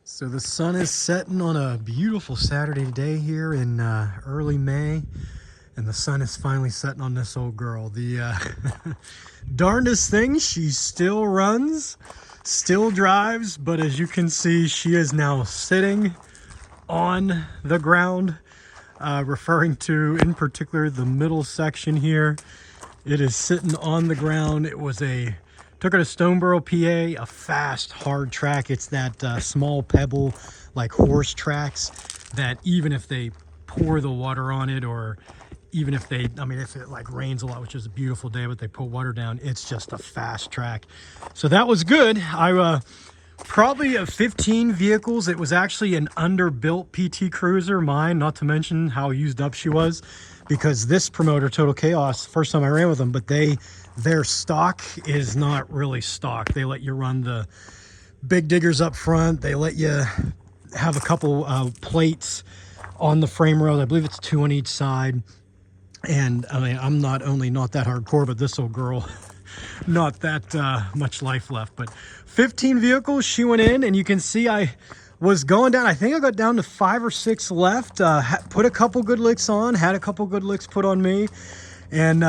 So the sun is setting on a beautiful Saturday day here in early May, and the sun is finally setting on this old girl. The darndest thing, she still runs, still drives, but as you can see, she is now sitting on the ground, referring to, in particular, the middle section here. It is sitting on the ground. Took her to Stoneboro, PA, a fast, hard track. It's that small pebble, like horse tracks, that even if they pour the water on it, or even if if it like rains a lot, which is a beautiful day, but they put water down, it's just a fast track. So that was good. Probably of 15 vehicles, it was actually an underbuilt PT Cruiser, mine, not to mention how used up she was, because this promoter, Total Chaos, first time I ran with them, but their stock is not really stock. They let you run the big diggers up front. They let you have a couple plates on the frame rail. I believe it's 2 on each side. And I mean, I'm not only not that hardcore, but this old girl, not that much life left. But 15 vehicles, she went in, and you can see I was going down. I think I got down to 5 or 6 left. Put a couple good licks on, had a couple good licks put on me. And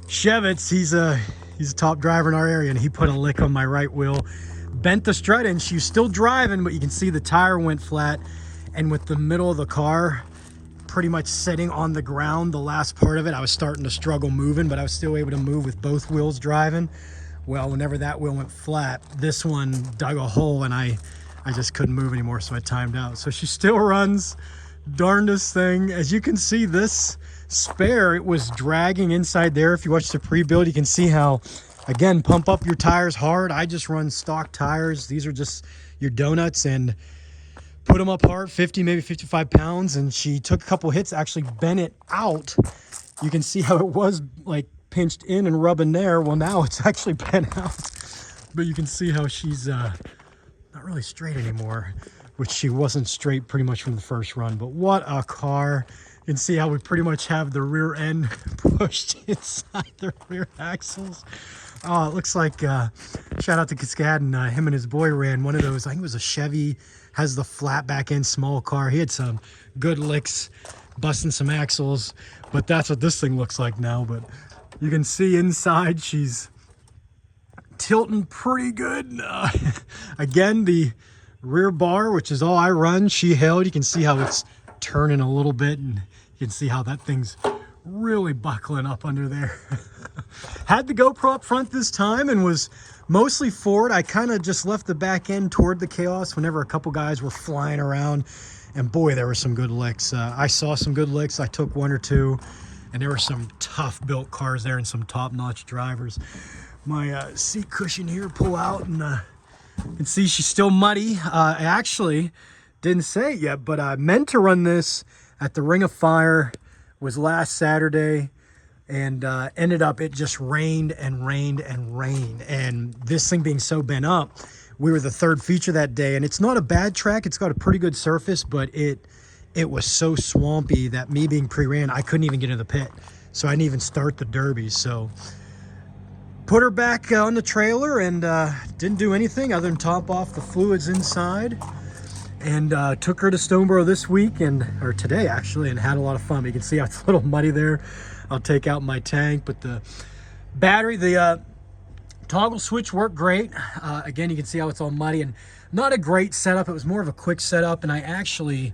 Shevitz, he's a top driver in our area, and he put a lick on my right wheel, bent the strut in. She was still driving, but you can see the tire went flat, and with the middle of the car pretty much sitting on the ground, the last part of it, I was starting to struggle moving, but I was still able to move with both wheels driving. Well, whenever that wheel went flat, this one dug a hole, and I just couldn't move anymore, so I timed out. So she still runs, darndest thing. As you can see, this spare, it was dragging inside there. If you watch the pre-build, you can see how, again, pump up your tires hard. I just run stock tires. These are just your donuts, and put them up hard, 50, maybe 55 pounds. And she took a couple hits, actually bent it out. You can see how it was like pinched in and rubbing there. Well, now it's actually bent out, but you can see how she's not really straight anymore, which she wasn't straight pretty much from the first run. But what a car. You can see how we pretty much have the rear end pushed inside the rear axles. Oh, it looks like, shout out to Cascade, and him and his boy ran one of those, I think it was a Chevy, has the flat back end small car. He had some good licks, busting some axles, but that's what this thing looks like now. But you can see inside she's tilting pretty good. Again, the rear bar, which is all I run, she held. You can see how it's turning a little bit, and you can see how that thing's really buckling up under there. Had the GoPro up front this time and was mostly forward. I kind of just left the back end toward the Chaos whenever a couple guys were flying around, and boy, there were some good licks. I saw some good licks. I took 1 or 2, and there were some tough built cars there and some top-notch drivers. My seat cushion here pull out, and you can see she's still muddy. I actually didn't say it yet, but I meant to run this at the Ring of Fire, was last Saturday, and ended up, it just rained and rained and rained. And this thing being so bent up, we were the 3rd feature that day, and it's not a bad track. It's got a pretty good surface, but it was so swampy that me being pre-ran, I couldn't even get in the pit. So I didn't even start the derby. So put her back on the trailer, and didn't do anything other than top off the fluids inside. And took her to Stoneboro this week, or today actually, and had a lot of fun. You can see how it's a little muddy there. I'll take out my tank, but the battery, the toggle switch worked great. Again, you can see how it's all muddy and not a great setup. It was more of a quick setup, and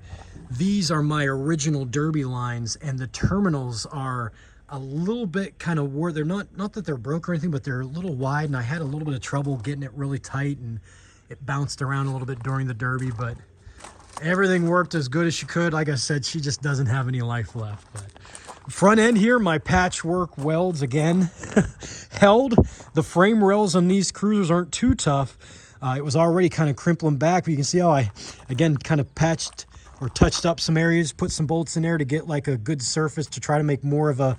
these are my original derby lines, and the terminals are a little bit kind of wore. They're not that they're broke or anything, but they're a little wide, and I had a little bit of trouble getting it really tight, and it bounced around a little bit during the derby, but everything worked as good as she could. Like I said, she just doesn't have any life left. But front end here, my patchwork welds again held. The frame rails on these cruisers aren't too tough. It was already kind of crimpling back, but you can see how I, again, kind of patched or touched up some areas, put some bolts in there to get like a good surface to try to make more of a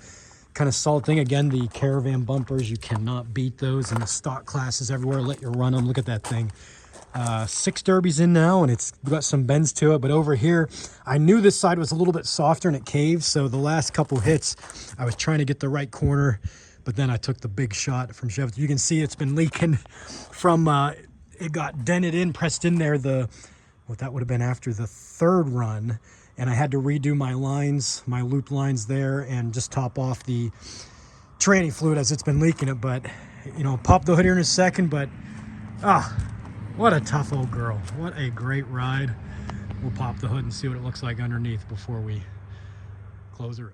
kind of solid thing. Again, the Caravan bumpers, you cannot beat those, and the stock classes everywhere let you run them. Look at that thing. 6 derbies in now, and it's got some bends to it. But over here, I knew this side was a little bit softer and it caved, so the last couple hits I was trying to get the right corner, but then I took the big shot from Chevy. You can see it's been leaking from it got dented in, pressed in there. The Well, that would have been after the third run, and I had to redo my lines, my loop lines there, and just top off the tranny fluid as it's been leaking it. But, you know, pop the hood here in a second, but, what a tough old girl. What a great ride. We'll pop the hood and see what it looks like underneath before we close her up.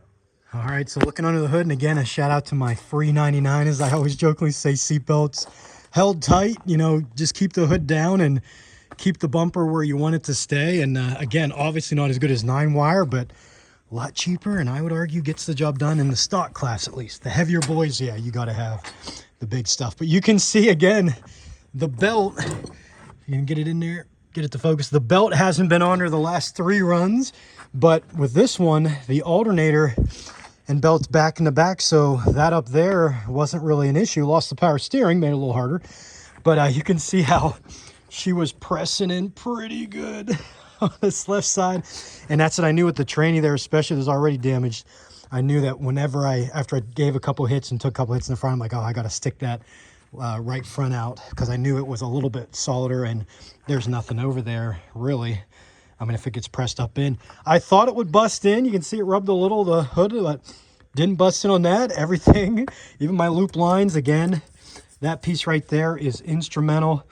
All right, so looking under the hood, and again, a shout out to my free 99, as I always jokingly say, seatbelts held tight. You know, just keep the hood down and keep the bumper where you want it to stay. And again, obviously not as good as 9-wire, but a lot cheaper, and I would argue gets the job done in the stock class at least. The heavier boys, yeah, you got to have the big stuff. But you can see, again, the belt, you can get it in there, get it to focus. The belt hasn't been on her the last 3 runs, but with this one, the alternator and belt's back in the back, so that up there wasn't really an issue. Lost the power steering, made it a little harder, but you can see how she was pressing in pretty good on this left side. And that's what I knew with the tranny there, especially there's already damaged. I knew that whenever after I gave a couple hits and took a couple hits in the front, I'm like, oh, I got to stick that right front out, because I knew it was a little bit solider and there's nothing over there really. I mean, if it gets pressed up in, I thought it would bust in. You can see it rubbed a little, the hood, but didn't bust in on that. Everything, even my loop lines, again, that piece right there is instrumental.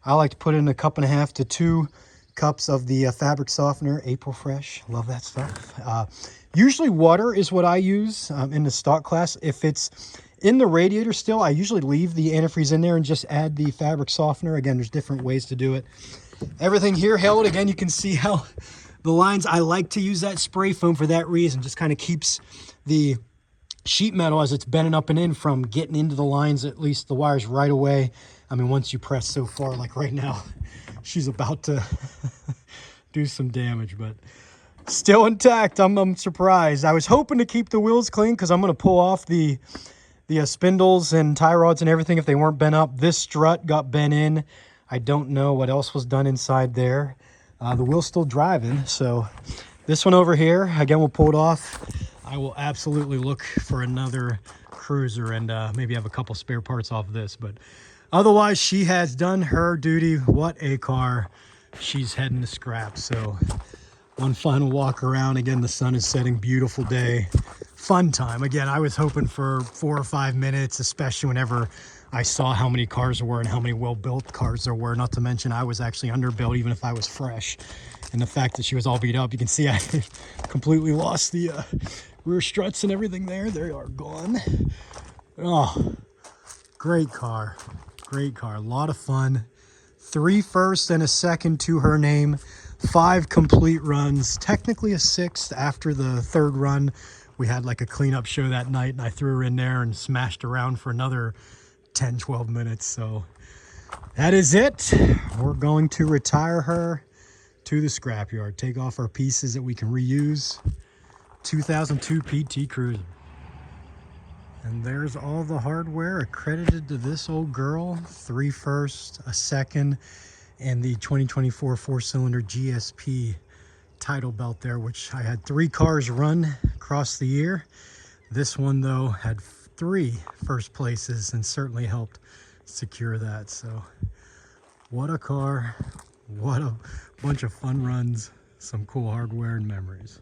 I like to put in 1.5 to 2 cups of the fabric softener, April Fresh. Love that stuff. Usually water is what I use in the stock class. If it's in the radiator still, I usually leave the antifreeze in there and just add the fabric softener. Again, there's different ways to do it. Everything here held. Again, you can see how the lines, I like to use that spray foam for that reason. Just kind of keeps the sheet metal as it's bending up and in from getting into the lines, at least the wires right away. I mean, once you press so far, like right now, she's about to do some damage, but still intact. I'm surprised. I was hoping to keep the wheels clean because I'm going to pull off the spindles and tie rods and everything if they weren't bent up. This strut got bent in. I don't know what else was done inside there. The wheel's still driving, so this one over here, again, we'll pull it off. I will absolutely look for another cruiser and maybe have a couple spare parts off of this, but otherwise she has done her duty. What a car. She's heading to scrap. So one final walk around. Again, the sun is setting, beautiful day, fun time. Again, I was hoping for 4 or 5 minutes, especially whenever I saw how many cars there were and how many well-built cars there were. Not to mention I was actually underbuilt even if I was fresh. And the fact that she was all beat up, you can see I completely lost the rear struts and everything there. They are gone. Oh, great car. Great car. A lot of fun. 3 firsts and a second to her name. 5 complete runs. Technically a 6th after the 3rd run. We had like a cleanup show that night and I threw her in there and smashed around for another 10, 12 minutes. So that is it. We're going to retire her to the scrapyard. Take off our pieces that we can reuse. 2002 PT Cruiser. And there's all the hardware accredited to this old girl. 3 firsts, a 2nd, and the 2024 4-cylinder GSP title belt there, which I had 3 cars run across the year. This one, though, had 3 first places and certainly helped secure that. So what a car. What a bunch of fun runs. Some cool hardware and memories.